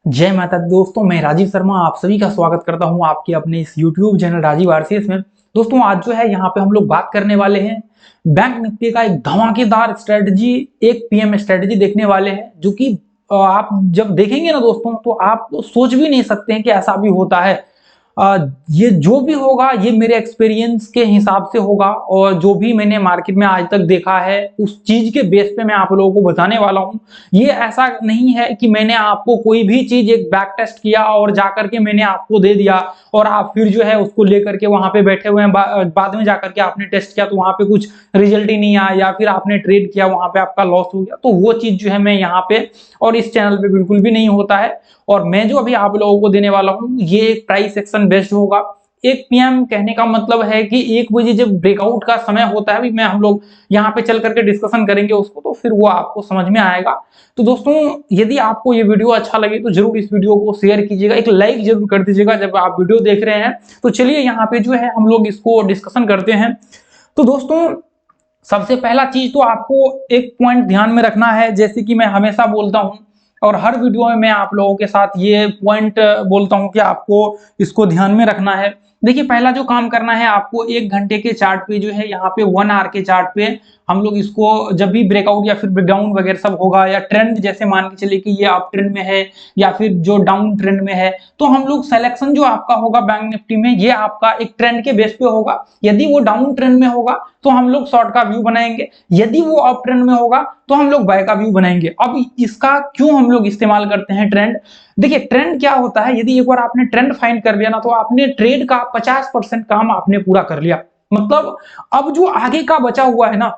जय माता दी दोस्तों, मैं राजीव शर्मा आप सभी का स्वागत करता हूं आपके अपने इस YouTube चैनल राजीव आरसीएस में। दोस्तों आज जो है यहाँ पे हम लोग बात करने वाले हैं बैंक निफ्टी का एक धमाकेदार स्ट्रेटजी, एक पीएम स्ट्रेटजी देखने वाले हैं जो कि आप जब देखेंगे ना दोस्तों तो आप सोच भी नहीं सकते हैं कि ऐसा भी होता है। ये जो भी होगा ये मेरे एक्सपीरियंस के हिसाब से होगा और जो भी मैंने मार्केट में आज तक देखा है उस चीज के बेस पे मैं आप लोगों को बताने वाला हूं। ये ऐसा नहीं है कि मैंने आपको कोई भी चीज एक बैक टेस्ट किया और जाकर के मैंने आपको दे दिया और आप फिर जो है उसको लेकर के वहां पे बैठे हुए हैं, बाद में जाकर के आपने टेस्ट किया तो वहां पे कुछ रिजल्ट ही नहीं आया या फिर आपने ट्रेड किया वहां पे आपका लॉस हो गया। तो वो चीज जो है मैं यहाँ पे और इस चैनल पे बिल्कुल भी नहीं होता है। और मैं जो अभी आप लोगों को देने वाला हूँ ये एक प्राइस एक्शन बेस्ड होगा। 1 PM कहने का मतलब है कि 1 बजे जब ब्रेकआउट का समय होता है, अभी मैं हम लोग यहाँ पे चल करके डिस्कशन करेंगे उसको तो फिर वो आपको समझ में आएगा। तो दोस्तों यदि आपको ये वीडियो अच्छा लगे तो जरूर इस वीडियो को शेयर कीजिएगा, एक लाइक जरूर कर दीजिएगा जब आप वीडियो देख रहे हैं। तो चलिए यहाँ पे जो है हम लोग इसको डिस्कशन करते हैं। तो दोस्तों सबसे पहला चीज तो आपको एक पॉइंट ध्यान में रखना है, जैसे कि मैं हमेशा बोलता हूं और हर वीडियो में मैं आप लोगों के साथ ये पॉइंट बोलता हूं कि आपको इसको ध्यान में रखना है। देखिए पहला जो काम करना है आपको 1 घंटे के चार्ट पे जो है यहाँ पे 1 आवर के चार्ट पे हम लोग इसको जब भी ब्रेकआउट या फिर ब्रेकडाउन वगैरह सब होगा या ट्रेंड जैसे मान के चलिए कि ये अप ट्रेंड में है या फिर जो डाउन ट्रेंड में है तो हम लोग सिलेक्शन जो आपका होगा बैंक निफ्टी में ये आपका एक ट्रेंड के बेस पे होगा। यदि वो डाउन ट्रेंड में होगा तो हम लोग शॉर्ट का व्यू बनाएंगे, यदि वो अप ट्रेंड में होगा तो हम लोग बाय का व्यू बनाएंगे। अब इसका क्यों हम लोग इस्तेमाल करते हैं ट्रेंड? देखिए ट्रेंड क्या होता है, यदि एक बार आपने ट्रेंड फाइंड कर लिया ना तो आपने ट्रेड का 50% काम आपने पूरा कर लिया। मतलब अब जो आगे का बचा हुआ है ना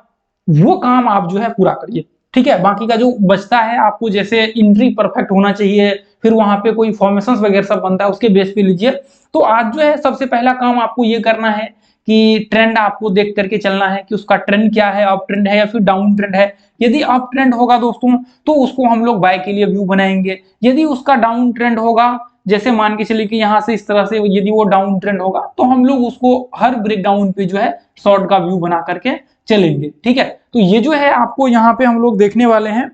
वो काम आप जो है पूरा करिए, ठीक है। बाकी का जो बचता है आपको जैसे एंट्री परफेक्ट होना चाहिए, फिर वहां पे कोई फॉर्मेशंस वगैरह सब बनता है उसके बेस पे लीजिए। तो आज जो है सबसे पहला काम आपको ये करना है कि ट्रेंड आपको देख करके चलना है कि उसका ट्रेंड क्या है, अप ट्रेंड है या फिर डाउन ट्रेंड है। यदि अप ट्रेंड होगा दोस्तों तो उसको हम लोग बाय के लिए व्यू बनाएंगे। यदि उसका डाउन ट्रेंड होगा, जैसे मान के चलिए कि यहाँ से इस तरह से यदि वो डाउन ट्रेंड होगा तो हम लोग उसको हर ब्रेक डाउन पे जो है शॉर्ट का व्यू बना करके चलेंगे, ठीक है। तो ये जो है आपको यहाँ पे हम लोग देखने वाले हैं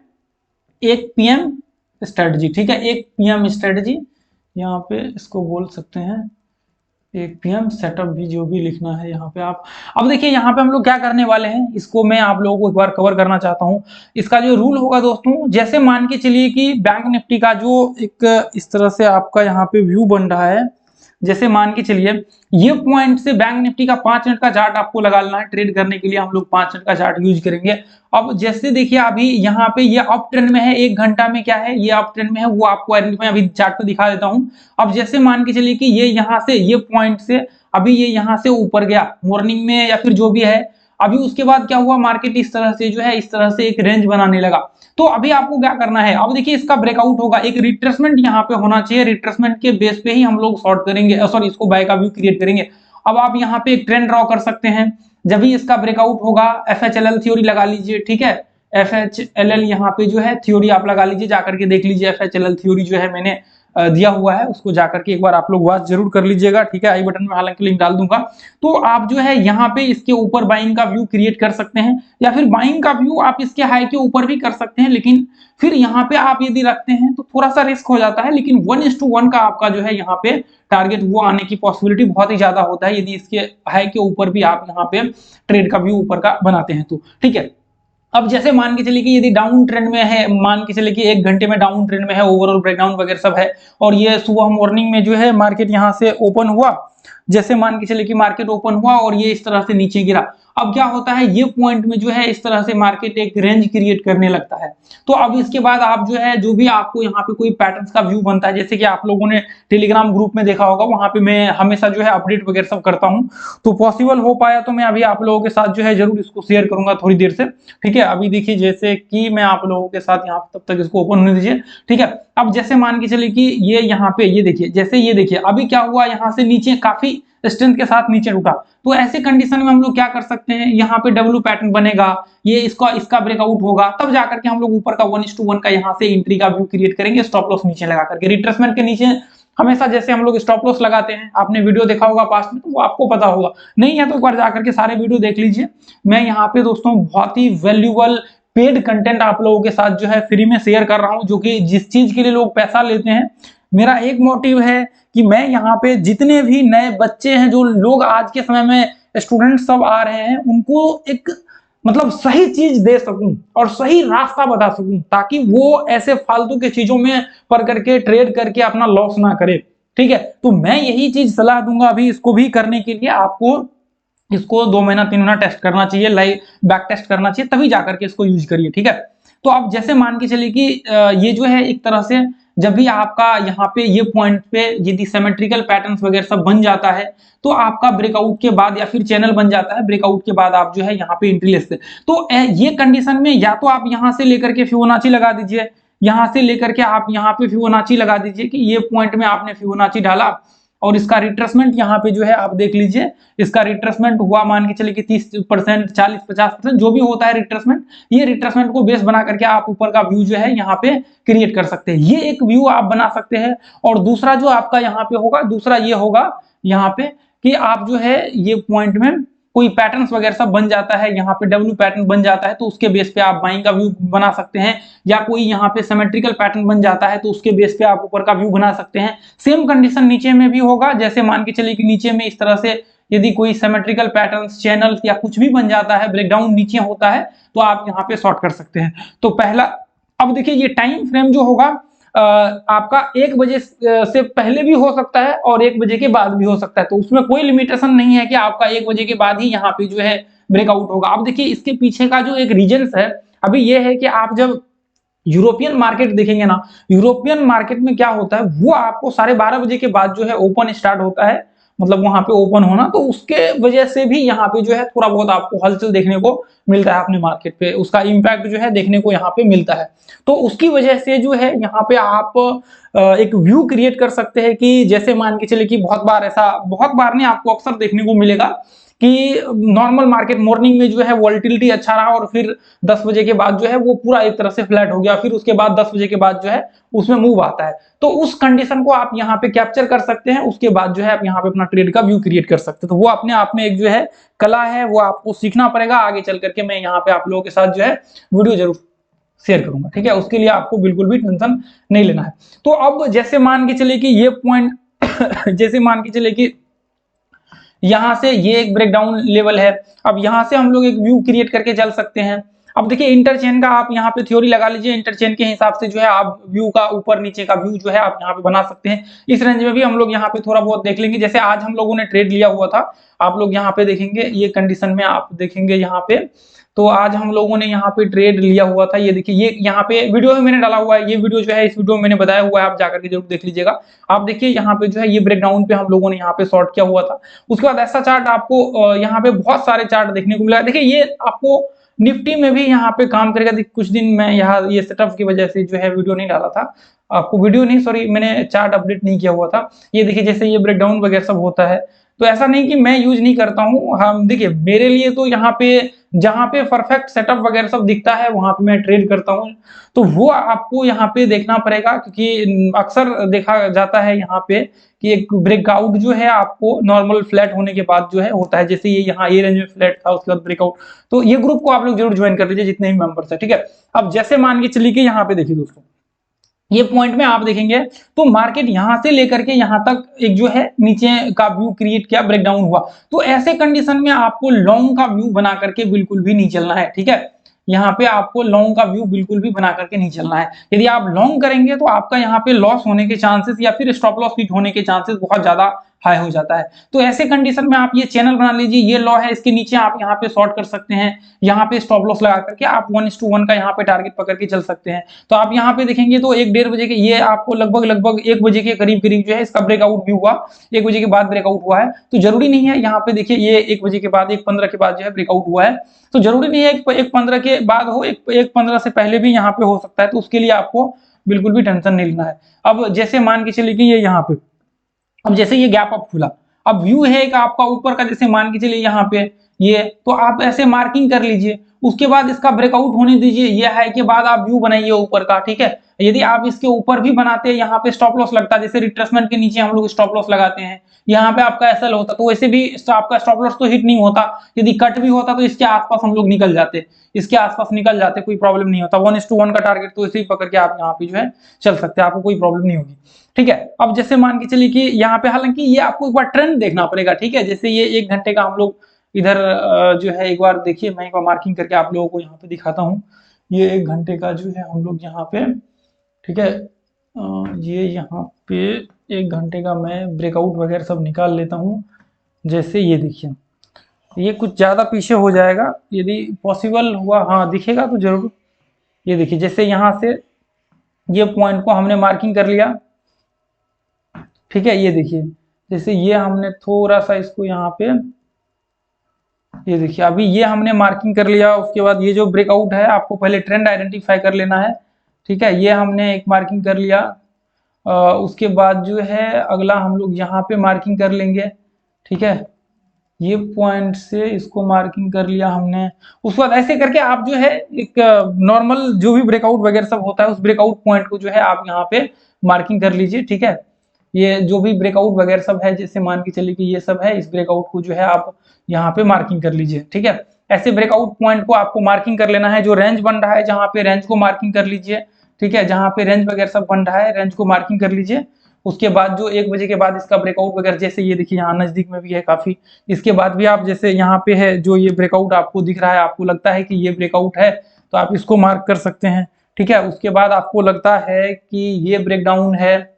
1 PM स्ट्रेटजी, ठीक है। 1 PM स्ट्रेटजी यहाँ पे इसको बोल सकते हैं 1 PM सेटअप भी जो भी लिखना है यहाँ पे आप। अब देखिए यहाँ पे हम लोग क्या करने वाले हैं इसको मैं आप लोगों को एक बार कवर करना चाहता हूँ। इसका जो रूल होगा दोस्तों, जैसे मान के चलिए कि बैंक निफ्टी का जो एक इस तरह से आपका यहाँ पे व्यू बन रहा है, जैसे मान के चलिए ये पॉइंट से बैंक निफ्टी का 5 मिनट का चार्ट आपको लगा लेना है। ट्रेड करने के लिए हम लोग 5 मिनट का चार्ट यूज करेंगे। अब जैसे देखिए अभी यहाँ पे ये अप ट्रेंड में है, 1 घंटा में क्या है ये अप ट्रेंड में है, वो आपको मैं अभी चार्ट पे दिखा देता हूँ। अब जैसे मान के चलिए कि ये यहाँ से ये पॉइंट से अभी ये यहाँ से ऊपर गया मॉर्निंग में या फिर जो भी है, अभी उसके बाद क्या हुआ मार्केट इस तरह से जो है इस तरह से एक रेंज बनाने लगा। तो अभी आपको क्या करना है, अब देखिए इसका ब्रेकआउट होगा, एक रिट्रेसमेंट यहाँ पे होना चाहिए। रिट्रेसमेंट के बेस पे ही हम लोग शॉर्ट करेंगे, सॉरी इसको बाय का व्यू क्रिएट करेंगे। अब आप यहाँ पे एक ट्रेंड ड्रॉ कर सकते हैं। जब भी इसका ब्रेकआउट होगा FHLL थ्योरी लगा लीजिए, ठीक है। FHLL यहाँ पे जो है थ्योरी आप लगा लीजिए, जाकर के देख लीजिए। FHLL थ्योरी जो है मैंने दिया हुआ है उसको जाकर के एक बार आप लोग वॉच जरूर कर लीजिएगा, ठीक है। आई बटन में हालांकि लिंक डाल दूंगा। तो आप जो है यहाँ पे इसके ऊपर बाइंग का व्यू क्रिएट कर सकते हैं या फिर बाइंग का व्यू आप इसके हाई के ऊपर भी कर सकते हैं, लेकिन फिर यहाँ पे आप यदि रखते हैं तो थोड़ा सा रिस्क हो जाता है। लेकिन 1:1 का आपका जो है यहाँ पे टारगेट वो आने की पॉसिबिलिटी बहुत ही ज्यादा होता है यदि इसके हाई के ऊपर भी आप यहाँ पे ट्रेड का व्यू ऊपर का बनाते हैं तो, ठीक है। अब जैसे मान के चलिए कि यदि डाउन ट्रेंड में है, मान के चलिए कि 1 घंटे में डाउन ट्रेंड में है, ओवरऑल ब्रेकडाउन वगैरह सब है और ये सुबह मॉर्निंग में जो है मार्केट यहाँ से ओपन हुआ, जैसे मान के चलिए कि मार्केट ओपन हुआ और ये इस तरह से नीचे गिरा। अब क्या होता है ये पॉइंट में जो है इस तरह से मार्केट एक रेंज क्रिएट करने लगता है। तो अब इसके बाद आप जो है जो भी आपको यहाँ पे कोई पैटर्न्स का व्यू बनता है, जैसे कि आप लोगों ने टेलीग्राम ग्रुप में देखा होगा, वहां पे मैं हमेशा जो है अपडेट वगैरह सब करता हूँ। तो पॉसिबल हो पाया तो मैं अभी आप लोगों के साथ जो है जरूर इसको शेयर करूंगा थोड़ी देर से, ठीक है। अभी देखिए जैसे कि मैं आप लोगों के साथ यहाँ तब तक इसको ओपन होने दीजिए, ठीक है। अब जैसे मान के चलिए कि ये यहाँ पे ये देखिए, जैसे ये देखिए अभी क्या हुआ, यहाँ से नीचे काफी स्ट्रेंथ के साथ नीचे उठा। तो ऐसे कंडीशन में हम लोग क्या कर सकते हैं, यहाँ पे डब्ल्यू पैटर्न बनेगा, ये इसका ब्रेकआउट होगा, तब जाकर के हम लोग ऊपर का 1:1 का यहाँ से एंट्री का व्यू क्रिएट करेंगे, स्टॉप लॉस नीचे लगा करके। रिट्रेसमेंट के नीचे हमेशा जैसे हम लोग स्टॉप लॉस लगाते हैं, आपने वीडियो देखा होगा पास्ट में तो वो आपको पता होगा, नहीं है तो एक बार जाकर के सारे वीडियो देख लीजिए। मैं यहाँ पे दोस्तों बहुत ही वैल्यूएबल पेड कंटेंट आप लोगों के साथ जो है फ्री में शेयर कर रहा हूं, जो कि जिस चीज के लिए लोग पैसा लेते हैं। मेरा एक मोटिव है कि मैं यहाँ पे जितने भी नए बच्चे हैं, जो लोग आज के समय में स्टूडेंट सब आ रहे हैं, उनको एक मतलब सही चीज दे सकूं और सही रास्ता बता सकूं, ताकि वो ऐसे फालतू के चीजों में पड़ करके ट्रेड करके अपना लॉस ना करे। ठीक है, तो मैं यही चीज सलाह दूंगा अभी इसको भी करने के लिए। आपको इसको 2 महीना 3 महीना टेस्ट करना चाहिए, लाइव बैक टेस्ट करना चाहिए, तभी जाकर के इसको यूज करिए। ठीक है, तो आप जैसे मान के चलिए कि ये जो है एक तरह से जब भी आपका यहाँ पे ये पॉइंट पे यदि सिमेट्रिकल पैटर्न्स वगैरह सब बन जाता है, तो आपका ब्रेकआउट के बाद या फिर चैनल बन जाता है, ब्रेकआउट के बाद आप जो है यहाँ पे एंट्री ले सकते हैं। तो ये कंडीशन में या तो आप यहाँ से लेकर के फिबोनाची लगा दीजिए, यहाँ से लेकर के आप यहाँ पे फिबोनाची लगा दीजिए कि ये पॉइंट में आपने फिबोनाची डाला और इसका रिट्रेसमेंट यहाँ पे जो है आप देख लीजिए, इसका रिट्रेसमेंट हुआ मान के चलिए कि 30%, 40-50% जो भी होता है रिट्रेसमेंट, ये रिट्रेसमेंट को बेस बना करके आप ऊपर का व्यू जो है यहाँ पे क्रिएट कर सकते हैं। ये एक व्यू आप बना सकते हैं। और दूसरा जो आपका यहाँ पे होगा, दूसरा ये होगा यहाँ पे कि आप जो है ये पॉइंट में कोई पैटर्न्स वगैरह सब बन जाता है, यहाँ पे डब्ल्यू पैटर्न बन जाता है, तो उसके बेस पे आप बाइंग का व्यू बना सकते हैं। या कोई यहाँ पे सिमेट्रिकल पैटर्न बन जाता है, तो उसके बेस पे आप ऊपर का व्यू बना सकते हैं। सेम कंडीशन नीचे में भी होगा, जैसे मान के चलिए कि नीचे में इस तरह से यदि कोई सिमेट्रिकल पैटर्न्स, चैनल या कुछ भी बन जाता है, ब्रेकडाउन नीचे होता है, तो आप यहाँ पे शॉर्ट कर सकते हैं। तो पहला, अब देखिए ये टाइम फ्रेम जो होगा आपका 1 बजे से पहले भी हो सकता है और 1 बजे के बाद भी हो सकता है, तो उसमें कोई लिमिटेशन नहीं है कि आपका 1 बजे के बाद ही यहाँ पे जो है ब्रेकआउट होगा। अब देखिए इसके पीछे का जो एक रीजन है अभी ये है कि आप जब यूरोपियन मार्केट देखेंगे ना, यूरोपियन मार्केट में क्या होता है, वो आपको 12:30 बजे के बाद जो है ओपन स्टार्ट होता है, मतलब वहां पे ओपन होना, तो उसके वजह से भी यहाँ पे जो है थोड़ा बहुत आपको हलचल देखने को मिलता है अपने मार्केट पे, उसका इम्पैक्ट जो है देखने को यहाँ पे मिलता है। तो उसकी वजह से जो है यहाँ पे आप एक व्यू क्रिएट कर सकते हैं कि जैसे मान के चले कि बहुत बार ऐसा, बहुत बार नहीं, आपको अक्सर देखने को मिलेगा कि नॉर्मल मार्केट मॉर्निंग में जो है वॉलेटिलिटी अच्छा रहा और फिर 10 बजे के बाद जो है वो पूरा एक तरह से फ्लैट हो गया, फिर उसके बाद 10 बजे के बाद जो है उसमें मूव आता है। तो उस कंडीशन को आप यहाँ पे कैप्चर कर सकते हैं, उसके बाद जो है आप यहाँ पे अपना ट्रेड का व्यू क्रिएट कर सकते हैं। तो वो अपने आप में एक जो है कला है, वो आपको सीखना पड़ेगा। आगे चल करके मैं यहाँ पे आप लोगों के साथ जो है वीडियो जरूर शेयर करूंगा। ठीक है, उसके लिए आपको बिल्कुल भी टेंशन नहीं लेना है। तो अब जैसे मान के चले कि ये पॉइंट जैसे मान के चले कि यहां से ये एक ब्रेकडाउन लेवल है, अब यहां से हम लोग एक व्यू क्रिएट करके चल सकते हैं। अब देखिए इंटरचेन का आप यहाँ पे थ्योरी लगा लीजिए, इंटरचेन के हिसाब से जो है आप व्यू का ऊपर नीचे का व्यू जो है आप यहाँ पे बना सकते हैं। इस रेंज में भी हम लोग यहाँ पे थोड़ा बहुत देख लेंगे। जैसे आज हम लोगों ने ट्रेड लिया हुआ था, आप लोग यहाँ पे देखेंगे, ये कंडीशन में आप देखेंगे यहाँ पे, तो आज हम लोगों ने यहाँ पे ट्रेड लिया हुआ था। ये देखिए, ये यहाँ पे वीडियो में मैंने डाला हुआ है, ये वीडियो जो है इस वीडियो में मैंने बताया हुआ है, आप जाकर के जरूर देख लीजिएगा। आप देखिए यहाँ पे जो है ये ब्रेकडाउन पे हम लोगों ने यहाँ पे शॉर्ट किया हुआ था। उसके बाद ऐसा चार्ट आपको यहाँ पे बहुत सारे चार्ट देखने को मिला। देखिए ये आपको निफ्टी में भी यहाँ पे काम करेगा। कुछ दिन मैं यहाँ ये सेटअप की वजह से जो है वीडियो नहीं डाला था, आपको वीडियो नहीं, सॉरी, मैंने चार्ट अपडेट नहीं किया हुआ था। ये देखिए जैसे ये ब्रेकडाउन वगैरह सब होता है, तो ऐसा नहीं कि मैं यूज नहीं करता हूँ। हम देखिए मेरे लिए तो यहाँ पे जहाँ पे परफेक्ट सेटअप वगैरह सब दिखता है वहां पे मैं ट्रेड करता हूँ। तो वो आपको यहाँ पे देखना पड़ेगा, क्योंकि अक्सर देखा जाता है यहाँ पे कि एक ब्रेकआउट जो है आपको नॉर्मल फ्लैट होने के बाद जो है होता है। जैसे ये यहाँ ये रेंज में फ्लैट था, उसके बाद ब्रेकआउट। तो ये ग्रुप को आप लोग जरूर ज्वाइन कर लीजिए जितने भी मेंबर्स है। ठीक है, अब जैसे मान के चलिए कि यहाँ पे देखिए दोस्तों, ये पॉइंट में आप देखेंगे तो मार्केट यहां से लेकर के यहां तक एक जो है नीचे का व्यू क्रिएट किया, ब्रेकडाउन हुआ। तो ऐसे कंडीशन में आपको लॉन्ग का व्यू बना करके बिल्कुल भी नहीं चलना है। ठीक है, यहाँ पे आपको लॉन्ग का व्यू बिल्कुल भी बना करके नहीं चलना है। यदि आप लॉन्ग करेंगे तो आपका यहाँ पे लॉस होने के चांसेस या फिर स्टॉप लॉस हिट होने के चांसेस बहुत ज्यादा हाई हो जाता है। तो ऐसे कंडीशन में आप ये चैनल बना लीजिए, ये लॉ है, इसके नीचे आप यहाँ पे शॉर्ट कर सकते हैं, यहाँ पे स्टॉप लॉस लगा करके आप 1:1 का यहाँ पे टारगेट पकड़ के चल सकते हैं। तो आप यहाँ पे देखेंगे तो 1-1:30 बजे के, ये आपको लगभग 1 बजे के करीब जो है इसका ब्रेकआउट भी हुआ, 1 बजे के बाद ब्रेकआउट हुआ है। तो जरूरी नहीं है, यहाँ पे देखिए ये 1 बजे के बाद 1:15 के बाद जो है ब्रेकआउट हुआ है, तो जरूरी नहीं है 1:15 के बाद हो, 1:15 से पहले भी यहाँ पे हो सकता है। तो उसके लिए आपको बिल्कुल भी टेंशन नहीं लेना है। अब जैसे मान के चलिए कि ये यहाँ पे, अब जैसे ये गैप अप खुला, अब व्यू है कि आपका ऊपर का, जैसे मान के चलिए यहाँ पे ये तो आप ऐसे मार्किंग कर लीजिए। उसके बाद इसका ब्रेकआउट होने दीजिए, ये हाई के बाद आप व्यू बनाइए ऊपर का, ठीक है। यदि आप इसके ऊपर भी बनाते हैं, यहाँ पे स्टॉप लॉस लगता है, जैसे रिट्रेसमेंट के नीचे हम लोग स्टॉप लॉस लगाते हैं, यहाँ पे आपका एसएल होता तो वैसे भी आपका स्टॉप लॉस तो हिट नहीं होता, यदि कट भी होता तो इसके आसपास हम लोग निकल जाते, इसके आसपास निकल जाते, कोई प्रॉब्लम नहीं होता। 1:1 का टारगेट तो इसे ही पकड़ के आप यहाँ पे जो है चल सकते हैं, आपको कोई प्रॉब्लम नहीं होगी, ठीक है। अब जैसे मान के चलिए कि यहाँ पे, हालांकि ये आपको एक बार ट्रेंड देखना पड़ेगा, ठीक है। जैसे ये 1 घंटे का हम लोग इधर जो है एक बार देखिए, मैं एक बार मार्किंग करके आप लोगों को यहाँ पे दिखाता हूँ। ये 1 घंटे का जो है हम लोग यहाँ पे, ठीक है, ये यहाँ पे 1 घंटे का मैं ब्रेकआउट वगैरह सब निकाल लेता हूँ। जैसे ये देखिए, ये कुछ ज्यादा पीछे हो जाएगा, यदि पॉसिबल हुआ, हाँ दिखेगा तो जरूर। ये देखिए, जैसे यहाँ से ये पॉइंट को हमने मार्किंग कर लिया, ठीक है। ये देखिए, जैसे ये हमने थोड़ा सा इसको यहाँ पे, ये देखिए अभी ये हमने मार्किंग कर लिया। उसके बाद ये जो ब्रेकआउट है, आपको पहले ट्रेंड आइडेंटिफाई कर लेना है, ठीक है। ये हमने एक मार्किंग कर लिया। उसके बाद जो है अगला हम लोग यहाँ पे मार्किंग कर लेंगे, ठीक है। ये पॉइंट से इसको मार्किंग कर लिया हमने। उसके बाद ऐसे करके आप जो है एक नॉर्मल जो भी ब्रेकआउट वगैरह सब होता है, उस ब्रेकआउट पॉइंट को जो है आप यहाँ पे मार्किंग कर लीजिए, ठीक है। ये जो भी ब्रेकआउट वगैरह सब है, जैसे मान के चलिए कि ये सब है, इस ब्रेकआउट को जो है आप यहाँ पे मार्किंग कर लीजिए, ठीक है। ऐसे ब्रेकआउट पॉइंट को आपको मार्किंग कर लेना है। जो रेंज बन रहा है, जहाँ पे रेंज को मार्किंग कर लीजिए, ठीक है। जहाँ पे रेंज वगैरह सब बन रहा है, रेंज को मार्किंग कर लीजिए। उसके बाद जो 1 बजे के बाद इसका ब्रेकआउट वगैरह, जैसे ये देखिए यहाँ नजदीक में भी है काफी, इसके बाद भी आप जैसे यहाँ पे है जो ये ब्रेकआउट आपको दिख रहा है, आपको लगता है कि ये ब्रेकआउट है, तो आप इसको मार्क कर सकते हैं, ठीक है। उसके बाद आपको लगता है कि ये ब्रेकडाउन है,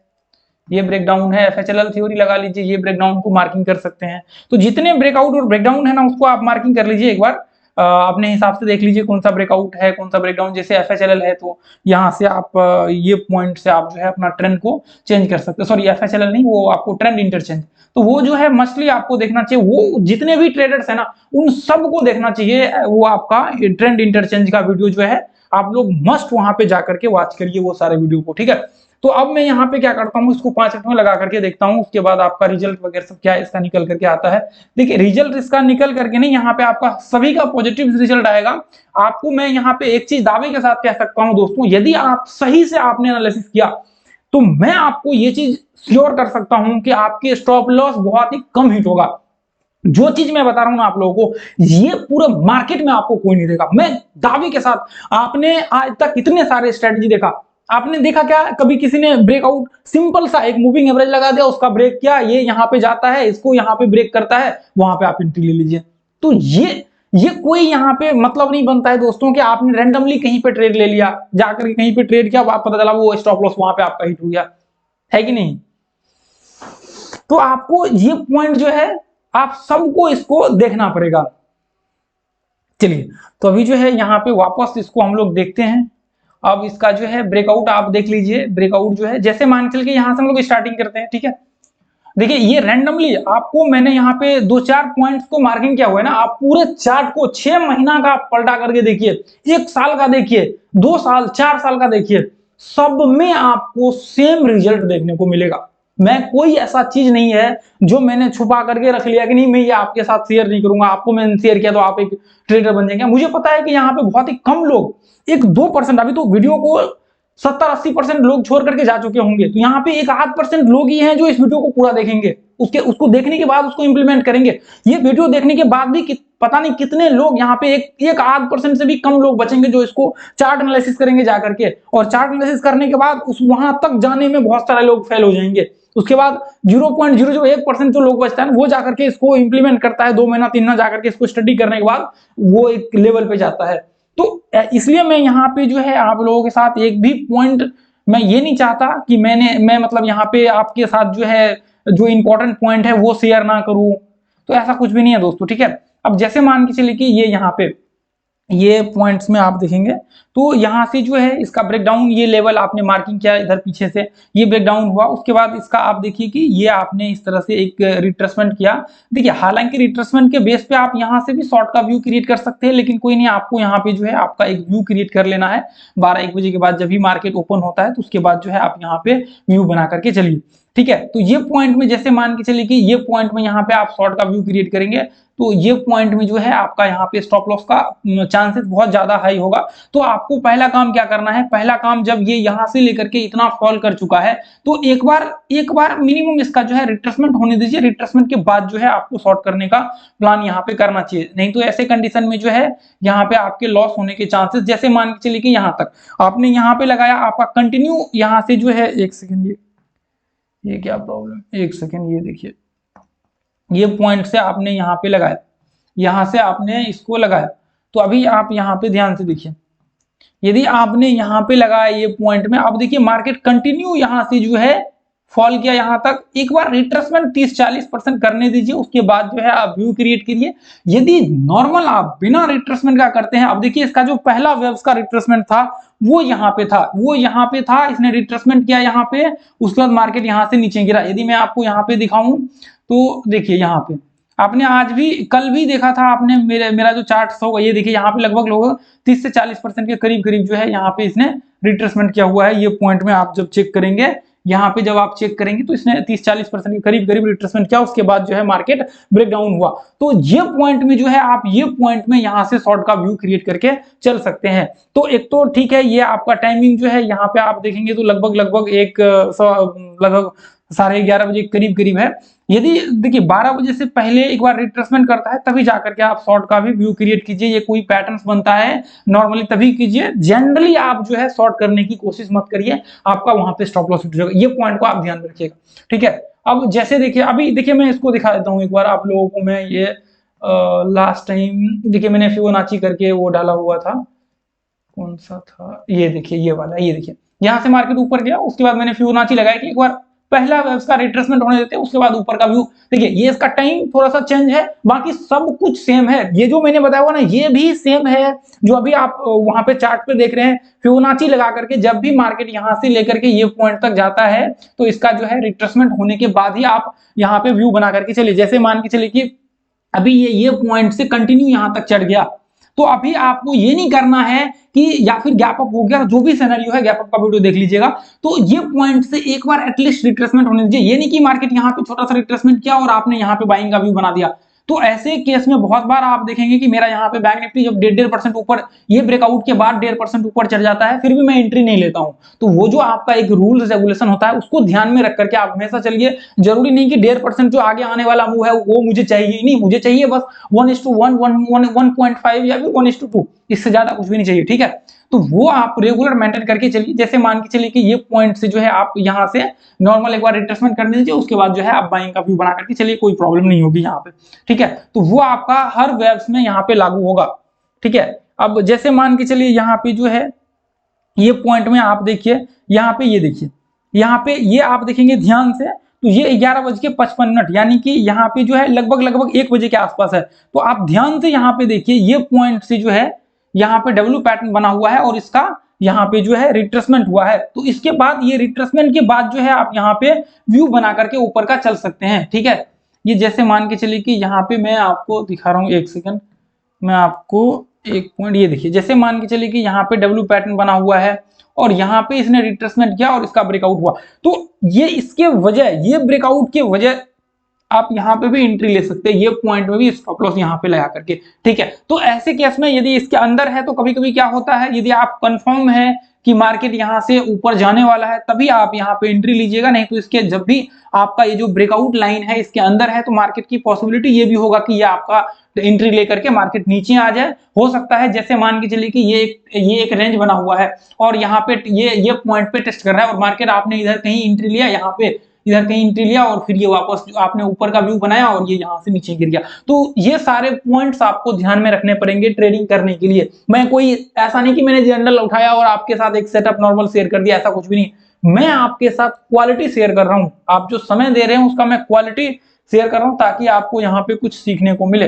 ये ब्रेकडाउन है, एफएचएलएल थ्योरी लगा लीजिए, ये ब्रेकडाउन को मार्किंग कर सकते हैं। तो जितने ब्रेकआउट और ब्रेकडाउन है ना, उसको आप मार्किंग कर लीजिए एक बार, अपने हिसाब से देख लीजिए कौन सा ब्रेकआउट है, कौन सा ब्रेकडाउन। जैसे एफएचएलएल है तो यहाँ से आप ये पॉइंट से आप जो है अपना ट्रेंड को चेंज कर सकते हैं। सॉरी, एफएचएलएल नहीं, वो आपको ट्रेंड इंटरचेंज, तो वो जो है मस्टली आपको देखना चाहिए। वो जितने भी ट्रेडर्स है ना, उन सबको देखना चाहिए। वो आपका ट्रेंड इंटरचेंज का वीडियो जो है, आप लोग मस्ट वहां पे जाकर के वॉच करिए वो सारे वीडियो को, ठीक है। तो अब मैं यहाँ पे क्या करता हूँ, इसको 5 मिनट में लगा करके देखता हूँ। उसके बाद आपका रिजल्ट वगैरह सब क्या है इसका निकल करके आता है। देखिए, रिजल्ट इसका निकल करके नहीं, यहाँ पे आपका सभी का पॉजिटिव रिजल्ट आएगा। आपको मैं यहाँ पे एक चीज दावे के साथ कह सकता हूँ दोस्तों, यदि आप सही से आपने एनालिसिस किया, तो मैं आपको ये चीज श्योर कर सकता हूं कि आपके स्टॉप लॉस बहुत ही कम हिट होगा। जो चीज मैं बता रहा हूं ना आप लोगों को, ये पूरे मार्केट में आपको कोई नहीं देगा, मैं दावे के साथ। आपने आज तक इतने सारे स्ट्रेटजी देखा, आपने देखा क्या कभी किसी ने ब्रेकआउट, सिंपल सा एक मूविंग एवरेज लगा दिया, उसका ब्रेक किया, ये यहाँ पे जाता है, इसको यहाँ पे ब्रेक करता है, वहां पे आप एंट्री ले लीजिए। तो ये कोई यहाँ पे मतलब नहीं बनता है दोस्तों कि आपने रैंडमली कहीं पे ट्रेड ले लिया, जाकर के कहीं पे ट्रेड किया, पता चला वो स्टॉप लॉस वहां पे आपका हिट हो गया, है कि नहीं। तो आपको ये पॉइंट जो है, आप सबको इसको देखना पड़ेगा। चलिए, तो अभी जो है यहाँ पे वापस इसको हम लोग देखते हैं। अब इसका जो है ब्रेकआउट आप देख लीजिए। ब्रेकआउट जो है, जैसे मान चल के यहाँ से हम लोग स्टार्टिंग करते हैं, ठीक है। देखिए, ये रैंडमली आपको मैंने यहाँ पे 2-4 पॉइंट्स को मार्किंग किया हुआ है ना। आप पूरे चार्ट को 6 महीना का पलटा करके देखिए, 1 साल का देखिए, 2 साल 4 साल का देखिए, सब में आपको सेम रिजल्ट देखने को मिलेगा। मैं कोई ऐसा चीज नहीं है जो मैंने छुपा करके रख लिया कि नहीं मैं ये आपके साथ शेयर नहीं करूंगा, आपको मैंने शेयर किया तो आप एक ट्रेडर बन जाएंगे। मुझे पता है कि यहाँ पे बहुत ही कम लोग, 1-2%, अभी तो वीडियो को 70-80% लोग छोड़ करके जा चुके होंगे, तो यहाँ पे 1-8% लोग ही हैं जो इस वीडियो को पूरा देखेंगे, उसको देखने के बाद उसको इंप्लीमेंट करेंगे। ये वीडियो देखने के बाद भी पता नहीं कितने लोग यहाँ पे 1-8% से भी कम लोग बचेंगे जो इसको चार्ट एनालिसिस करेंगे जाकर के, और चार्ट एनालिसिस करने के बाद उस वहां तक जाने में बहुत सारे लोग फेल हो जाएंगे। उसके बाद 0.001% जो लोग बचता है वो जाकर के इसको इंप्लीमेंट करता है, 2 महीना 3 महीना जाकर के इसको स्टडी करने के बाद वो एक लेवल पे जाता है। तो इसलिए मैं यहाँ पे जो है आप लोगों के साथ एक भी पॉइंट मैं ये नहीं चाहता कि मैं मतलब यहाँ पे आपके साथ जो है जो इंपॉर्टेंट पॉइंट है वो शेयर ना करूं, तो ऐसा कुछ भी नहीं है दोस्तों, ठीक है। अब जैसे मान के चलिए कि ये यहाँ पे ये पॉइंट्स में आप देखेंगे तो यहाँ से जो है इसका ब्रेकडाउन, ये लेवल आपने मार्किंग किया इधर पीछे से, ये ब्रेकडाउन हुआ। उसके बाद इसका आप देखिए कि ये आपने इस तरह से एक रिट्रेसमेंट किया। देखिए, हालांकि रिट्रेसमेंट के बेस पे आप यहाँ से भी शॉर्ट का व्यू क्रिएट कर सकते हैं, लेकिन कोई नहीं, आपको यहाँ पे जो है आपका एक व्यू क्रिएट कर लेना है। 12-1 बजे के बाद जब भी मार्केट ओपन होता है तो उसके बाद जो है आप यहाँ पे व्यू बना करके चलिए। ठीक है। तो ये पॉइंट में जैसे मान के चलिए कि ये पॉइंट में यहाँ पे आप शॉर्ट का व्यू क्रिएट करेंगे, तो ये पॉइंट में जो है आपका यहाँ पे स्टॉप लॉस का चांसेस बहुत ज्यादा हाई होगा। तो आपको पहला काम क्या करना है, पहला काम जब ये यहाँ से लेकर के इतना फॉल कर चुका है तो एक बार मिनिमम इसका जो है रिट्रेसमेंट होने दीजिए। रिट्रेसमेंट के बाद जो है आपको शॉर्ट करने का प्लान यहाँ पे करना चाहिए, नहीं तो ऐसे कंडीशन में जो है यहाँ पे आपके लॉस होने के चांसेस, जैसे मान के चलिए कि यहाँ तक आपने यहाँ पे लगाया, आपका कंटिन्यू यहाँ से जो है, एक सेकेंड, ये क्या प्रॉब्लम, एक सेकेंड, ये देखिए ये पॉइंट से आपने यहाँ पे लगाया, यहाँ से आपने इसको लगाया, तो अभी आप यहाँ पे ध्यान से देखिए, यदि आपने यहाँ पे लगाया ये पॉइंट में, अब देखिए मार्केट कंटिन्यू यहाँ से जो है फॉल किया यहाँ तक, एक बार रिट्रेसमेंट 30-40% करने दीजिए, उसके बाद जो है आप व्यू क्रिएट कीजिए। यदि नॉर्मल आप बिना रिट्रेसमेंट का करते हैं, अब देखिए इसका जो पहला वेव्स का रिट्रेसमेंट था वो यहाँ पे था, इसने रिट्रेसमेंट किया यहाँ पे, उसके बाद मार्केट यहाँ से नीचे गिरा। यदि मैं आपको यहाँ पे दिखाऊं तो देखिए यहाँ पे आपने आज भी कल भी देखा था आपने, मेरा जो चार्ट होगा, ये देखिए यहाँ पे लगभग 30 से 40% के करीब जो है यहाँ पे इसने रिट्रेसमेंट किया हुआ है। ये पॉइंट में आप जब चेक करेंगे, यहाँ पे जब आप चेक करेंगे तो इसने 30-40% के करीब रिट्रेसमेंट किया, उसके बाद जो है मार्केट ब्रेकडाउन हुआ। तो ये पॉइंट में जो है आप ये पॉइंट में यहाँ से शॉर्ट का व्यू क्रिएट करके चल सकते हैं। तो एक तो ठीक है, ये आपका टाइमिंग जो है यहाँ पे आप देखेंगे तो लगभग 11:30 बजे करीब है। यदि देखिए 12 बजे से पहले एक बार रिट्रेसमेंट करता है तभी जाकर के आप शॉर्ट का भी व्यू क्रिएट कीजिए। ये कोई पैटर्न्स बनता है नॉर्मली तभी कीजिए, जनरली आप जो है शॉर्ट करने की कोशिश मत करिए, आपका वहां पे स्टॉप लॉस हिट हो जाएगा। ये पॉइंट को आप ध्यान में रखिएगा, ठीक है। अब जैसे देखिए, अभी देखिए मैं इसको दिखा देता हूँ एक बार आप लोगों को। मैं ये लास्ट टाइम देखिए मैंने फिबोनाची करके वो डाला हुआ था, कौन सा था, ये देखिए ये वाला, ये देखिए यहाँ से मार्केट ऊपर गया, उसके बाद मैंने फिबोनाची लगाया कि एक बार पहला वेव्स का रिट्रेसमेंट होने देते हैं, उसके बाद ऊपर का व्यू। देखिए ये इसका टाइम थोड़ा सा चेंज है, बाकी सब कुछ सेम है। ये जो मैंने बताया हुआ ना ये भी सेम है जो अभी आप वहां पे चार्ट पे देख रहे हैं। फिबोनाची लगा करके जब भी मार्केट यहां से लेकर के ये पॉइंट तक जाता है तो इसका जो है रिट्रेसमेंट होने के बाद ही आप यहाँ पे व्यू बना करके चलिए। जैसे मान के चलिए कि अभी ये पॉइंट से कंटिन्यू यहां तक चढ़ गया, तो अभी आपको ये नहीं करना है कि या फिर गैप अप हो गया, जो भी सिनेरियो है गैप अप का वीडियो देख लीजिएगा। तो ये पॉइंट से एक बार एटलीस्ट रिट्रेसमेंट होने दीजिए। ये नहीं कि मार्केट यहाँ पे छोटा सा रिट्रेसमेंट किया और आपने यहाँ पे बाइंग का व्यू बना दिया। तो ऐसे केस में बहुत बार आप देखेंगे कि मेरा यहाँ पे बैंक निफ्टी जब 1.5% ऊपर, ये ब्रेकआउट के बाद 1.5% ऊपर चढ़ जाता है, फिर भी मैं एंट्री नहीं लेता हूँ। तो वो जो आपका एक रूल्स रेगुलेशन होता है उसको ध्यान में रख करके आप हमेशा चलिए। जरूरी नहीं कि 1.5% जो आगे आने वाला मूव है वो मुझे चाहिए, नहीं, मुझे चाहिए बस 1:1, 1.5 या फिर 1:2, इससे ज्यादा कुछ भी नहीं चाहिए, ठीक है। तो वो आप रेगुलर मेंटेन करके चलिए। जैसे मान के चलिए कि ये पॉइंट से जो है आप यहाँ से नॉर्मल एक बार रिट्रेसमेंट करने दीजिए, उसके बाद जो है आप बाइंग का व्यू बना करके चलिए, कोई प्रॉब्लम नहीं होगी यहाँ पे, ठीक है। तो वो आपका हर वेव्स में यहाँ पे लागू होगा, ठीक है। अब जैसे मान के चलिए यहाँ पे जो है ये पॉइंट में आप देखिए, यहाँ पे ये देखिए, यहाँ पे ये आप देखेंगे ध्यान से, तो ये 11:55 यानी कि यहाँ पे जो है लगभग 1 बजे के आसपास है। तो आप ध्यान से यहाँ पे देखिए, ये पॉइंट से जो है यहाँ पे डब्ल्यू पैटर्न बना हुआ है और इसका यहाँ पे जो है रिट्रेसमेंट हुआ है। तो इसके बाद ये रिट्रेसमेंट के बाद जो है आप यहाँ पे व्यू बना करके ऊपर का चल सकते हैं, ठीक है। ये जैसे मान के चलिए कि यहाँ पे मैं आपको दिखा रहा हूँ, एक सेकंड, मैं आपको एक पॉइंट, ये देखिए जैसे मान के चलिए कि यहाँ पे डब्ल्यू पैटर्न बना हुआ है और यहाँ पे इसने रिट्रेसमेंट किया और इसका ब्रेकआउट हुआ। तो ये इसके वजह, ये ब्रेकआउट के वजह आप यहाँ पे भी एंट्री ले सकते हैं, ये पॉइंट में भी स्टॉप लॉस यहाँ पे लगा करके, ठीक है। तो ऐसे केस में यदि इसके अंदर है तो कभी कभी क्या होता है, यदि आप कंफर्म है कि मार्केट यहाँ से ऊपर जाने वाला है तभी आप यहाँ पे एंट्री लीजिएगा, नहीं तो इसके जब भी आपका ये जो ब्रेकआउट लाइन है इसके अंदर है तो मार्केट की पॉसिबिलिटी ये भी होगा कि ये आपका एंट्री लेकर के मार्केट नीचे आ जाए। हो सकता है जैसे मान के चलिए कि ये एक रेंज बना हुआ है और यहाँ पे ये पॉइंट पे टेस्ट कर रहा है और मार्केट आपने इधर कहीं एंट्री लिया, यहाँ पे इधर कहीं एंट्री लिया और फिर ये वापस आपने ऊपर का व्यू बनाया और ये यहाँ से नीचे गिर गया। तो ये सारे पॉइंट्स आपको ध्यान में रखने पड़ेंगे ट्रेडिंग करने के लिए। मैं कोई ऐसा नहीं कि मैंने जनरल उठाया और आपके साथ एक सेटअप नॉर्मल शेयर कर दिया, ऐसा कुछ भी नहीं। मैं आपके साथ क्वालिटी शेयर कर रहा हूँ, आप जो समय दे रहे हैं उसका मैं क्वालिटी शेयर कर रहा हूँ ताकि आपको यहाँ पे कुछ सीखने को मिले,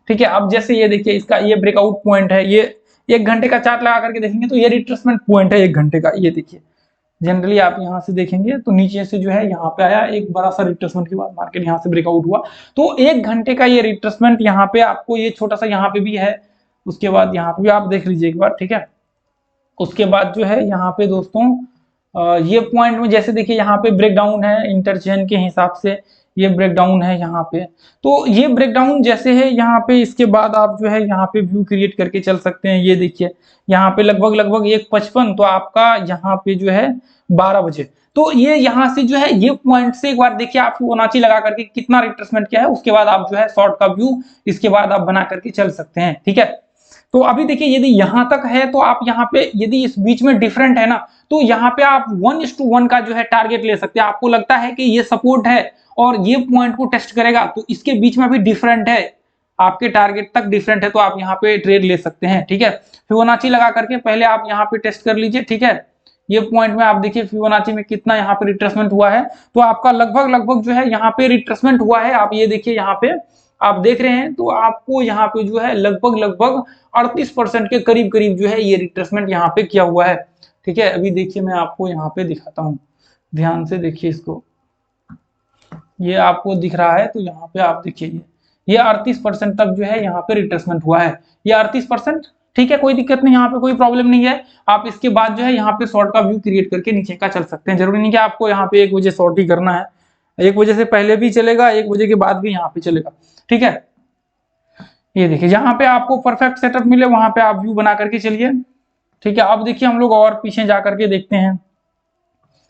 ठीक है। अब जैसे ये देखिए, इसका ये ब्रेकआउट पॉइंट है, ये 1 घंटे का चार्ट लगा करके देखेंगे तो ये रिट्रेसमेंट पॉइंट है 1 घंटे का। ये देखिए जनरली आप यहाँ से देखेंगे तो नीचे से जो है यहाँ पे आया, एक बड़ा सा रिट्रेसमेंट के बाद मार्केट यहाँ से ब्रेकआउट हुआ। तो 1 घंटे का ये रिट्रेसमेंट यहाँ पे आपको, ये छोटा सा यहाँ पे भी है, उसके बाद यहाँ पे भी आप देख लीजिए एक बार, ठीक है। उसके बाद जो है यहाँ पे दोस्तों ये पॉइंट में जैसे देखिए यहाँ पे ब्रेक डाउन है इंटरचेंज के हिसाब से, ये ब्रेक डाउन है यहाँ पे। तो ये ब्रेक डाउन जैसे है यहाँ पे, इसके बाद आप जो है यहाँ पे व्यू क्रिएट करके चल सकते हैं। ये देखिए यहाँ पे लगभग लगभग 1:55, तो आपका यहाँ पे जो है 12 बजे। तो ये यहाँ से जो है ये पॉइंट से एक बार देखिए आप फिबोनाची लगा करके कितना रिट्रेसमेंट किया है, उसके बाद आप जो है शॉर्ट का व्यू इसके बाद आप बना करके चल सकते हैं। ठीक है, तो अभी देखिए यदि यहां तक है तो आप यहाँ पे यदि इस बीच में डिफरेंट है ना, तो यहाँ पे आप 1:1 का जो है टारगेट ले सकते हैं। आपको लगता है कि ये सपोर्ट है और ये पॉइंट को टेस्ट करेगा, तो इसके बीच में भी डिफरेंट है, आपके टारगेट तक डिफरेंट है, तो आप यहाँ पे ट्रेड ले सकते हैं। ठीक है, फिबोनाची लगा करके पहले आप यहाँ पे टेस्ट कर लीजिए। ठीक है, ये पॉइंट में आप देखिए फिबोनाची में कितना यहाँ पे रिट्रेसमेंट हुआ है, तो आपका लगभग लगभग जो है यहाँ पे रिट्रेसमेंट हुआ है। आप ये देखिए यहाँ पे आप देख रहे हैं, तो आपको यहाँ पे जो है लगभग लगभग 38% के करीब करीब जो है ये रिट्रेसमेंट यहाँ पे किया हुआ है। ठीक है, अभी देखिए मैं आपको यहाँ पे दिखाता हूँ, ध्यान से देखिए इसको, ये आपको दिख रहा है, तो यहाँ पे आप देखिए ये 38% तक जो है यहाँ पे रिट्रेसमेंट हुआ है, ये 38%। ठीक है, कोई दिक्कत नहीं, यहाँ पे कोई प्रॉब्लम नहीं है। आप इसके बाद जो है यहाँ पे शॉर्ट का व्यू क्रिएट करके नीचे का चल सकते हैं। जरूरी नहीं कि आपको यहाँ पे 1 बजे शॉर्ट ही करना है, 1 बजे से पहले भी चलेगा, 1 बजे के बाद भी यहाँ पे चलेगा। ठीक है, ये देखिए जहां पे आपको परफेक्ट सेटअप मिले वहां पे आप व्यू बना करके चलिए। ठीक है, अब देखिए हम लोग और पीछे जा करके देखते हैं।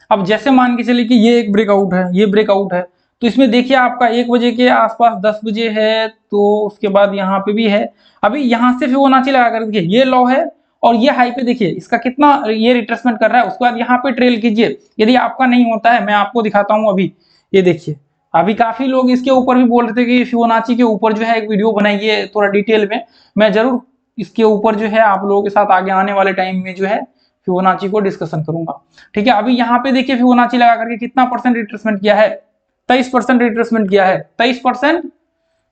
अब जैसे मान के चलिए कि ये एक ब्रेकआउट है, ये ब्रेकआउट है, तो इसमें देखिए आपका 1 बजे के आसपास 10 बजे है, तो उसके बाद यहाँ पे भी है। अभी यहाँ से फिबोनाची लगा कर देखिए, ये लो है और ये हाई पे देखिए इसका कितना ये रिट्रेसमेंट कर रहा है। उसके बाद यहाँ पे ट्रेल कीजिए, यदि आपका नहीं होता है मैं आपको दिखाता हूँ। अभी ये देखिए, अभी काफी लोग इसके ऊपर भी बोल रहे थे कि फिबोनाची के ऊपर जो है एक वीडियो बनाइए थोड़ा डिटेल में। मैं जरूर इसके ऊपर जो है आप लोगों के साथ आगे आने वाले टाइम में जो है फिबोनाची को डिस्कशन करूंगा। ठीक है, अभी यहाँ पे देखिए फिबोनाची लगा करके कितना परसेंट रिट्रेसमेंट किया है, 23% रिट्रेसमेंट किया है, 23%।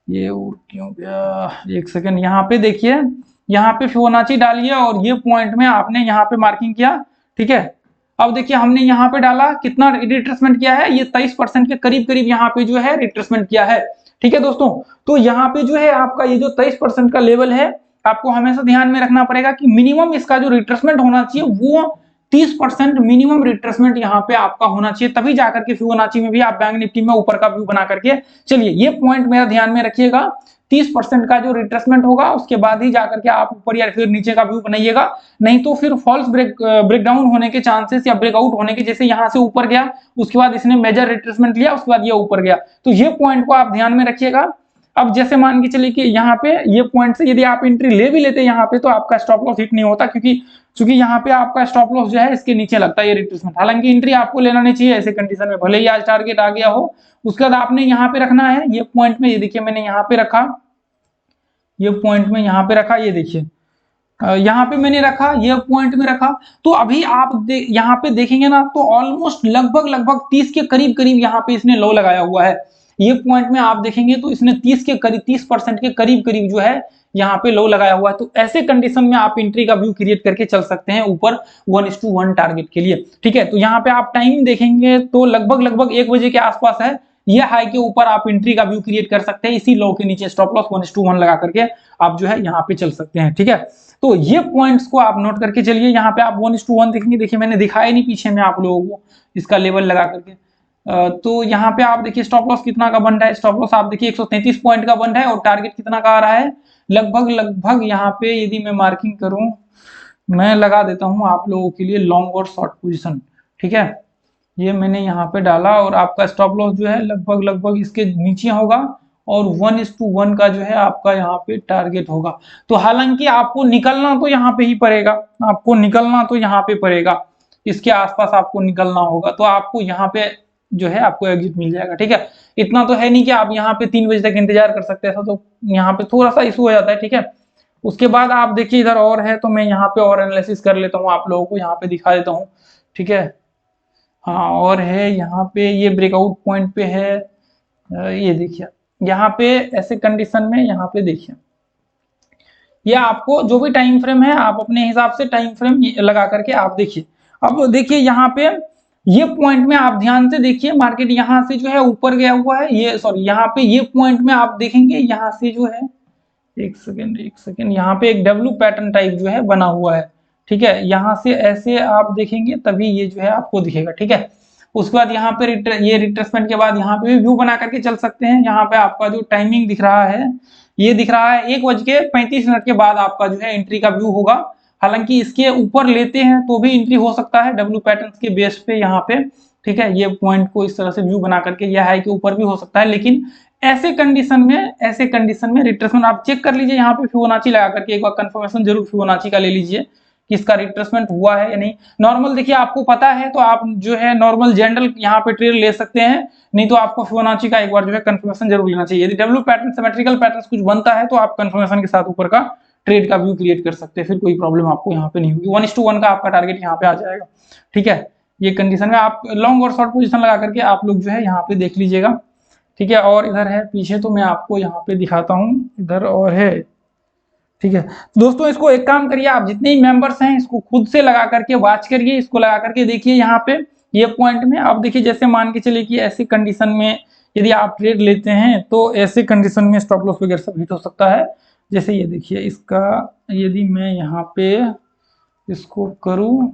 ये और क्यों गया, एक सेकंड, यहाँ पे देखिए, यहाँ पे फिबोनाची डालिए और ये पॉइंट में आपने यहाँ पे मार्किंग किया। ठीक है, अब देखिए हमने यहाँ पे डाला, कितना रिट्रेसमेंट किया है, ये 23% के करीब करीब यहाँ पे जो है रिट्रेसमेंट किया है। ठीक है दोस्तों, तो यहाँ पे जो है आपका ये जो 23% का लेवल है, आपको हमेशा ध्यान में रखना पड़ेगा कि मिनिमम इसका जो रिट्रेसमेंट होना चाहिए वो 30% मिनिमम रिट्रेसमेंट यहाँ पे आपका होना चाहिए, तभी जाकर के फिबोनाची में भी आप बैंक निफ्टी में ऊपर का व्यू बना करके चलिए। ये पॉइंट मेरा ध्यान में रखिएगा, 30% का जो रिट्रेसमेंट होगा उसके बाद ही जाकर के आप ऊपर या फिर नीचे का व्यू बनाइएगा, नहीं तो फिर फॉल्स ब्रेकडाउन होने के चांसेस या ब्रेकआउट होने के, जैसे यहाँ से ऊपर गया उसके बाद इसने मेजर रिट्रेसमेंट लिया उसके बाद ये ऊपर गया, तो ये पॉइंट को आप ध्यान में रखिएगा। अब जैसे मान के चलिए कि यहाँ पे ये पॉइंट से यदि आप एंट्री ले भी लेते यहाँ पे, तो आपका स्टॉप लॉस हिट नहीं होता, क्योंकि यहाँ पे आपका स्टॉप लॉस जो है इसके नीचे लगता है ये रिट्रेसमेंट। हालांकि एंट्री आपको लेना नहीं चाहिए ऐसे कंडीशन में, भले ही आज टारगेट आ गया हो, उसके बाद आपने यहाँ पे रखना है ये पॉइंट में। ये देखिए मैंने यहाँ पे रखा, ये पॉइंट में यहाँ पे रखा, ये देखिए यहाँ पे मैंने रखा, ये पॉइंट में रखा। तो अभी आप यहाँ पे देखेंगे ना, तो ऑलमोस्ट लगभग लगभग 30 के करीब करीब यहाँ पे इसने लो लगाया हुआ है। ये पॉइंट में आप देखेंगे तो इसने 30% के करीब करीब जो है यहाँ पे लो लगाया हुआ है। तो ऐसे कंडीशन में आप एंट्री का व्यू क्रिएट करके चल सकते हैं ऊपर 1:1 टारगेट के लिए। ठीक है, तो यहाँ पे आप टाइम देखेंगे तो लगभग लगभग 1 बजे के आसपास है, ये हाई के ऊपर आप एंट्री का व्यू क्रिएट कर सकते हैं, इसी लो के नीचे स्टॉप लॉस 1:1 लगा करके आप जो है यहाँ पे चल सकते हैं। ठीक है, तो ये पॉइंट्स को आप नोट करके चलिए। यहाँ पे आप 1:1 देखेंगे, देखिए मैंने दिखाया नहीं पीछे में आप लोगों को इसका लेवल लगा करके। तो यहाँ पे आप देखिए स्टॉप लॉस कितना का बन रहा है, स्टॉप लॉस आप देखिए 133 पॉइंट का बन रहा है और टारगेट कितना का आ रहा है, लगभग लगभग यहाँ पे यदि मैं मार्किंग करूं, मैं लगा देता हूं आप लोगों के लिए लॉन्ग और शॉर्ट पोजीशन। ठीक है, ये मैंने यहाँ पे डाला और आपका स्टॉप लॉस जो है लगभग लगभग इसके नीचे होगा और 1:1 का जो है आपका यहाँ पे टारगेट होगा। तो हालांकि आपको निकलना तो यहाँ पे ही पड़ेगा, आपको निकलना तो यहाँ पे पड़ेगा, इसके आसपास आपको निकलना होगा, तो आपको यहाँ पे जो है आपको एग्जिट मिल जाएगा। ठीक है, इतना तो है नहीं कि आप यहाँ पे 3 बजे तक इंतजार कर सकते हैं, ऐसा तो यहाँ पे थोड़ा सा इशू हो जाता है। ठीक है, उसके बाद आप देखिए इधर और है, तो मैं यहाँ पे और एनालिसिस कर लेता हूँ, आप लोगों को यहाँ पे दिखा देता हूँ। ठीक है, हाँ और है यहाँ पे, ये ब्रेकआउट पॉइंट पे है, ये देखिए यहाँ पे ऐसे कंडीशन में यहाँ पे देखिए, ये आपको जो भी टाइम फ्रेम है आप अपने हिसाब से टाइम फ्रेम लगा करके आप देखिए। अब देखिए यहाँ पे ये पॉइंट में आप ध्यान से देखिए, मार्केट यहाँ से जो है ऊपर गया हुआ है, ये सॉरी यहाँ पे ये पॉइंट में आप देखेंगे यहाँ से जो है, एक सेकेंड यहाँ पे एक डब्ल्यू पैटर्न टाइप जो है बना हुआ है। ठीक है, यहाँ से ऐसे आप देखेंगे तभी ये जो है आपको दिखेगा। ठीक है, उसके बाद यहाँ पे ये रिट्रेसमेंट के बाद यहाँ पे भी व्यू बना करके चल सकते हैं। यहाँ पे आपका जो टाइमिंग दिख रहा है, ये दिख रहा है 1:35 के बाद आपका जो है एंट्री का व्यू होगा। हालांकि इसके ऊपर लेते हैं तो भी एंट्री हो सकता है डब्ल्यू पैटर्न के बेस पे यहाँ पे। ठीक है, ये पॉइंट को इस तरह से व्यू बना करके यह हाई के ऊपर भी हो सकता है, लेकिन ऐसे कंडीशन में रिट्रेसमेंट आप चेक कर लीजिए। यहाँ पे फिबोनाची लगा करके एक बार कंफर्मेशन जरूर फिबोनाची का ले लीजिए कि इसका रिट्रेसमेंट हुआ है या नहीं। नॉर्मल देखिए आपको पता है तो आप जो है नॉर्मल जनरल यहाँ पे ट्रेड ले सकते हैं, नहीं तो आपको फिबोनाची का एक बार जो है कंफर्मेशन जरूर लेना चाहिए। यदि डब्ल्यू पैटर्न सिमेट्रिकल पैटर्न कुछ बनता है तो आप कंफर्मेशन के साथ ऊपर का ट्रेड का व्यू क्रिएट कर सकते हैं, फिर कोई प्रॉब्लम आपको यहाँ पे नहीं होगी। 1:1 का आपका टारगेट यहाँ पे आ जाएगा। ठीक है, ये कंडीशन में आप लॉन्ग और शॉर्ट पोजीशन लगा करके आप लोग जो है यहाँ पे देख लीजिएगा। ठीक है, और इधर है पीछे तो मैं आपको यहाँ पे दिखाता हूँ, इधर और है। ठीक है दोस्तों, इसको एक काम करिए, आप जितने ही मेंबर्स हैं इसको खुद से लगा करके वॉच करिए, इसको लगा करके देखिए यहाँ पे ये पॉइंट में। अब देखिए जैसे मान के चलिए कि ऐसी कंडीशन में यदि आप ट्रेड लेते हैं तो ऐसे कंडीशन में स्टॉप लॉस वगैरह सब हिट हो सकता है। जैसे ये देखिए इसका, यदि मैं यहाँ पे इसको करूँ,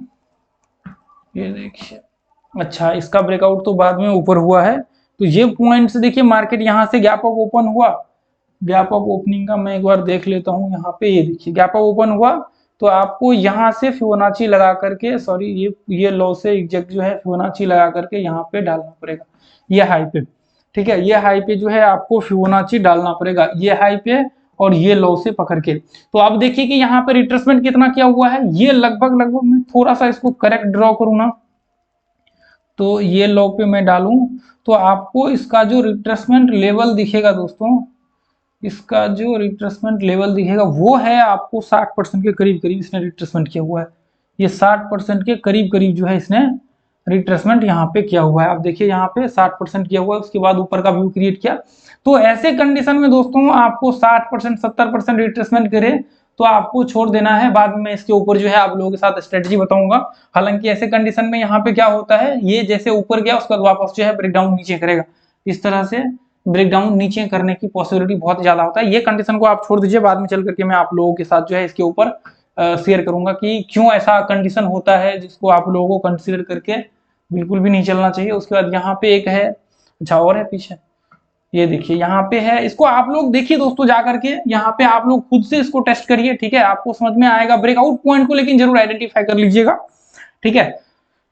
ये देखिए, अच्छा इसका ब्रेकआउट तो बाद में ऊपर हुआ है, तो ये पॉइंट से देखिए मार्केट यहाँ से गैप अप ओपन हुआ। गैप अप ओपनिंग का मैं एक बार देख लेता हूँ। यहाँ पे ये देखिए गैप अप ओपन हुआ तो आपको यहाँ से फिबोनाची लगा करके, सॉरी ये लो से एग्जैक्ट जो है फिबोनाची लगा करके यहाँ पे डालना पड़ेगा, ये हाई पे। ठीक है, ये हाई पे जो है आपको फिबोनाची डालना पड़ेगा, ये हाई पे और ये लो से पकड़ के। तो आप देखिए कि यहाँ पे रिट्रेसमेंट कितना किया हुआ है, ये लगभग मैं थोड़ा सा इसको करेक्ट ड्रॉ करूँ ना, तो ये लो पे मैं डालूं तो आपको इसका जो रिट्रेसमेंट लेवल दिखेगा दोस्तों, इसका जो रिट्रेसमेंट लेवल दिखेगा वो है आपको 60% के करीब करीब इसने रिट्रेसमेंट किया हुआ है। ये 60% के करीब करीब जो है इसने रिट्रेसमेंट यहाँ पे किया हुआ है। आप देखिए यहाँ पे 60% किया हुआ है, उसके बाद ऊपर का व्यू क्रिएट किया। तो ऐसे कंडीशन में दोस्तों आपको 60% 70% रिट्रेसमेंट करे तो आपको छोड़ देना है। बाद में इसके ऊपर जो है आप लोगों के साथ स्ट्रेटजी बताऊंगा। हालांकि ऐसे कंडीशन में यहाँ पे क्या होता है, ये जैसे ऊपर गया उसके बाद वापस जो है ब्रेकडाउन नीचे करेगा, इस तरह से ब्रेकडाउन नीचे करने की पॉसिबिलिटी बहुत ज्यादा होता है। ये कंडीशन को आप छोड़ दीजिए, बाद में चल करके मैं आप लोगों के साथ जो है इसके ऊपर शेयर करूंगा कि क्यों ऐसा कंडीशन होता है जिसको आप लोगों को कंसीडर करके बिल्कुल भी नहीं चलना चाहिए। उसके बाद यहाँ पे एक है, अच्छा और है पीछे, ये देखिए यहाँ पे है, इसको आप लोग देखिए दोस्तों जा करके यहाँ पे आप लोग खुद से इसको टेस्ट करिए। ठीक है, आपको समझ में आएगा ब्रेकआउट पॉइंट को, लेकिन जरूर आइडेंटिफाई कर लीजिएगा। ठीक है,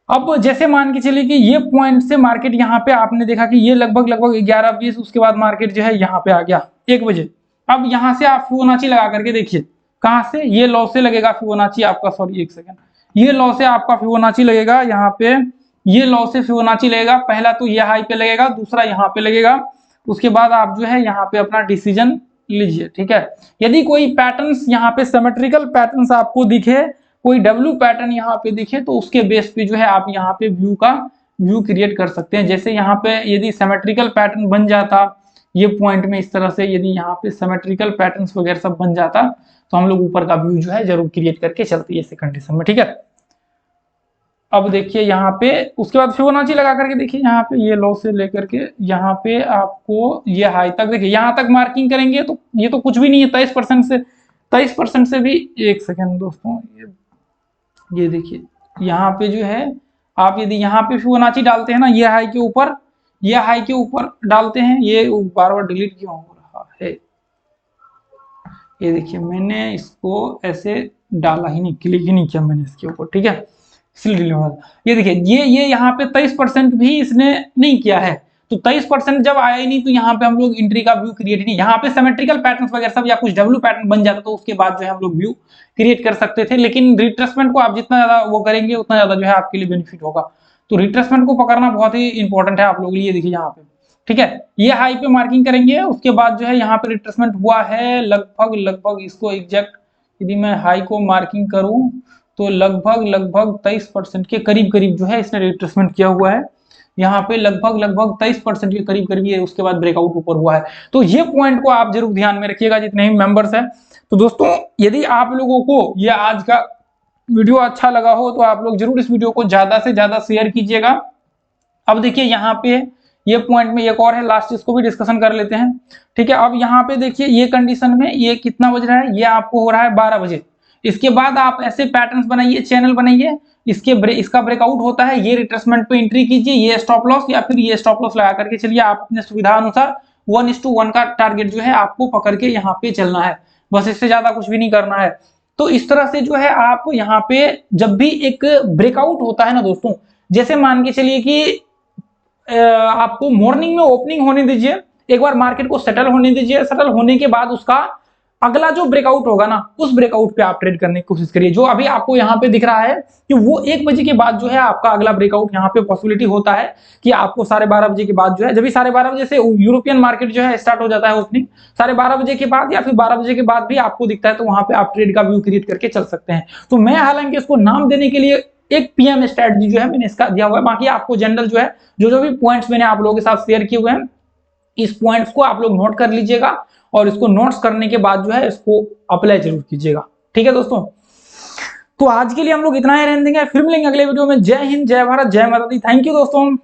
अब जैसे मान के चलिए कि ये पॉइंट से मार्केट यहाँ पे आपने देखा कि ये लगभग 11:20, उसके बाद मार्केट जो है यहाँ पे आ गया 1 बजे। अब यहाँ से आप फिबोनाची लगा करके देखिए, कहाँ से, ये लॉ से लगेगा फिबोनाची आपका, सॉरी एक सेकंड, ये लॉ से आपका फिबोनाची लगेगा यहाँ पे, ये लॉ से फिबोनाची लगेगा। पहला तो ये हाई पे लगेगा, दूसरा यहाँ पे लगेगा, उसके बाद आप जो है यहाँ पे अपना डिसीजन लीजिए। ठीक है, यदि कोई पैटर्न्स यहाँ पे सिमेट्रिकल पैटर्न्स आपको दिखे, कोई डब्ल्यू पैटर्न यहाँ पे दिखे, तो उसके बेस पे जो है आप यहाँ पे व्यू क्रिएट कर सकते हैं। जैसे यहाँ पे यदि सिमेट्रिकल पैटर्न बन जाता ये पॉइंट में इस तरह से, यदि यहाँ पे सिमेट्रिकल पैटर्न्स वगैरह सब बन जाता तो हम लोग ऊपर का व्यू जो है जरूर क्रिएट करके चलते हैं ऐसे कंडीशन में। ठीक है, अब देखिए यहाँ पे उसके बाद फिबोनाची लगा करके देखिए, यहाँ पे ये लो से लेकर के यहाँ पे आपको ये हाई तक देखिए, यहाँ तक मार्किंग करेंगे तो ये तो कुछ भी नहीं है, 23% से भी, एक सेकेंड दोस्तों, ये देखिए यहाँ पे जो है आप यदि यहाँ पे फिबोनाची डालते हैं ना, ये हाई के ऊपर, ये हाई के ऊपर डालते हैं, ये बार बार डिलीट क्यों हो रहा है, ये देखिए मैंने इसको ऐसे डाला ही नहीं, क्लिक ही नहीं किया मैंने इसके ऊपर। ठीक है, इसलिए डिलीट हो, ये देखिए ये यहाँ पे 23% भी इसने नहीं किया है, तो 23% जब आया ही नहीं तो यहाँ पे हम लोग एंट्री का व्यू क्रिएट नहीं, यहाँ पे सिमेट्रिकल पैटर्न्स वगैरह सब या कुछ डब्ल्यू पैटर्न बन जाता तो उसके बाद जो है हम लोग व्यू क्रिएट कर सकते थे। लेकिन रिट्रेसमेंट को आप जितना ज्यादा वो करेंगे उतना ज्यादा जो है आपके लिए बेनिफिट होगा। तो रिट्रेसमेंट को पकड़ना बहुत ही इंपॉर्टेंट है आप लोगों के लिए। देखिए यहाँ पे, ठीक है, ये हाई पे मार्किंग करेंगे, उसके बाद जो है यहाँ पे रिट्रेसमेंट हुआ है लगभग इसको एग्जैक्ट यदि मैं हाई को मार्किंग करूं तो लगभग 23% के करीब करीब जो है इसने रिट्रेसमेंट किया हुआ है। यहाँ पे लगभग 23% के करीब करीब ये उसके बाद ब्रेकआउट ऊपर हुआ है। तो ये पॉइंट को आप जरूर ध्यान में रखिएगा जितने भी मेंबर्स हैं। तो दोस्तों यदि आप लोगों को ये आज का वीडियो अच्छा लगा हो तो आप लोग जरूर इस वीडियो को ज्यादा से ज्यादा शेयर कीजिएगा। अब देखिए यहाँ पे ये पॉइंट में एक और है, लास्ट इसको भी डिस्कशन कर लेते हैं। ठीक है, अब यहाँ पे देखिए ये कंडीशन में ये कितना बज रहा है, ये आपको हो रहा है 12 बजे, इसके बाद आप ऐसे पैटर्न्स बनाइए, चैनल बनाइए, इसका ब्रेकआउट होता है, ये रिट्रेसमेंट पे एंट्री कीजिए, ये स्टॉप लॉस या फिर ये स्टॉप लॉस लगा करके चलिए। आप अपने सुविधा अनुसार 1:1 का टारगेट जो है आपको पकड़ के यहाँ पे चलना है, बस इससे ज्यादा कुछ भी नहीं करना है। तो इस तरह से जो है आप यहाँ पे जब भी एक ब्रेकआउट होता है ना दोस्तों, जैसे मान के चलिए कि आपको मॉर्निंग में ओपनिंग होने दीजिए, एक बार मार्केट को सेटल होने दीजिए, सेटल होने के बाद उसका अगला जो ब्रेकआउट होगा ना, उस ब्रेकआउट पे आप ट्रेड करने की कोशिश करिए। जो अभी आपको यहाँ पे दिख रहा है कि वो 1 बजे के बाद जो है आपका अगला ब्रेकआउट यहाँ पे पॉसिबिलिटी होता है कि आपको 12:30 बजे के बाद जो है, जब भी 12:30 बजे से यूरोपियन मार्केट जो है स्टार्ट हो जाता है ओपनिंग, 12:30 बजे के बाद या फिर 12 बजे के बाद भी आपको दिखता है, तो वहां पे आप ट्रेड का व्यू क्रिएट करके चल सकते हैं। तो मैं हालांकि इसको नाम देने के लिए एक पीएम स्ट्रेटजी जो है मैंने इसका दिया हुआ है, बाकी आपको जनरल जो है जो भी पॉइंट्स मैंने आप लोगों के साथ शेयर किए हुए हैं, इस पॉइंट्स को आप लोग नोट कर लीजिएगा और इसको नोट्स करने के बाद जो है इसको अप्लाई जरूर कीजिएगा। ठीक है दोस्तों, तो आज के लिए हम लोग इतना ही रहने देंगे, फिर मिलेंगे अगले वीडियो में। जय हिंद, जय भारत, जय माता दी। थैंक यू दोस्तों।